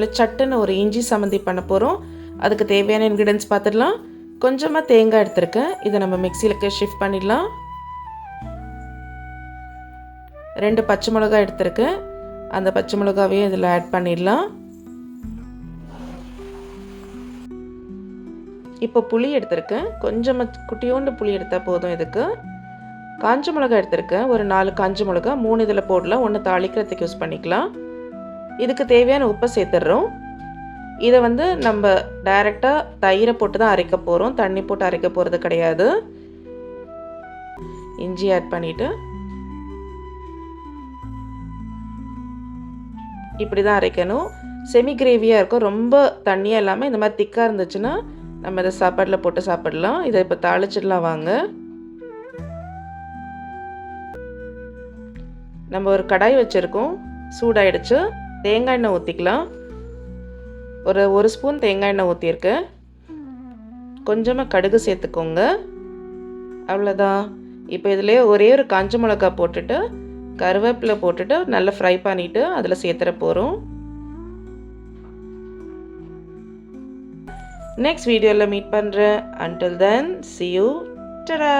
டைமில் சட்டுன்னு ஒரு இஞ்சி சம்மந்தி பண்ண போகிறோம். அதுக்கு தேவையான இன்க்ரீடியன்ஸ் பார்த்துடலாம். கொஞ்சமாக தேங்காய் எடுத்துருக்கேன். இதை நம்ம மிக்சியிலுக்கு ஷிஃப்ட் பண்ணிடலாம். 2 பச்சை மிளகாய் எடுத்துருக்கேன். அந்த பச்சை மிளகாவையும் இதில் ஆட் பண்ணிடலாம். இப்போ புளி எடுத்திருக்கேன். கொஞ்சமாக குட்டியோண்டு புளி எடுத்தால் போதும். இதுக்கு காஞ்ச மிளகா எடுத்திருக்கேன். ஒரு 4 காஞ்ச மிளகா, 3 இதில் போடலாம், 1 தாளிக்கிறதுக்கு யூஸ் பண்ணிக்கலாம். இதுக்கு தேவையான உப்பை சேர்த்துடுறோம். இதை நம்ம டைரெக்டாக தயிரை போட்டு தான் அரைக்க போகிறோம். தண்ணி போட்டு அரைக்க போகிறது கிடையாது. இஞ்சி ஆட் பண்ணிவிட்டு இப்படி தான் அரைக்கணும். செமி கிரேவியாக இருக்கும். ரொம்ப தண்ணியாக இல்லாமல் இந்த மாதிரி திக்காக இருந்துச்சுன்னா நம்ம இதை சாப்பாட்டில் போட்டு சாப்பிடலாம். இதை இப்போ தாளிச்சிடலாம் வாங்க. நம்ம ஒரு கடாய் வச்சுருக்கோம். சூடாயிடுச்சு. தேங்காய் எண்ணெய் ஊற்றிக்கலாம். ஒரு ஸ்பூன் தேங்காய் எண்ணெய் ஊற்றிருக்கேன். கொஞ்சமாக கடுகு சேர்த்துக்கோங்க. அவ்வளோதான். இப்போ இதிலே ஒரே ஒரு காஞ்ச மிளகா போட்டுட்டு கருவேப்பிலை போட்டுட்டு நல்லா ஃப்ரை பண்ணிவிட்டு அதில் சேர்த்துற போகிறோம். நெக்ஸ்ட் வீடியோவில் மீட் பண்ணுறேன். Until then, see you. Ta-da!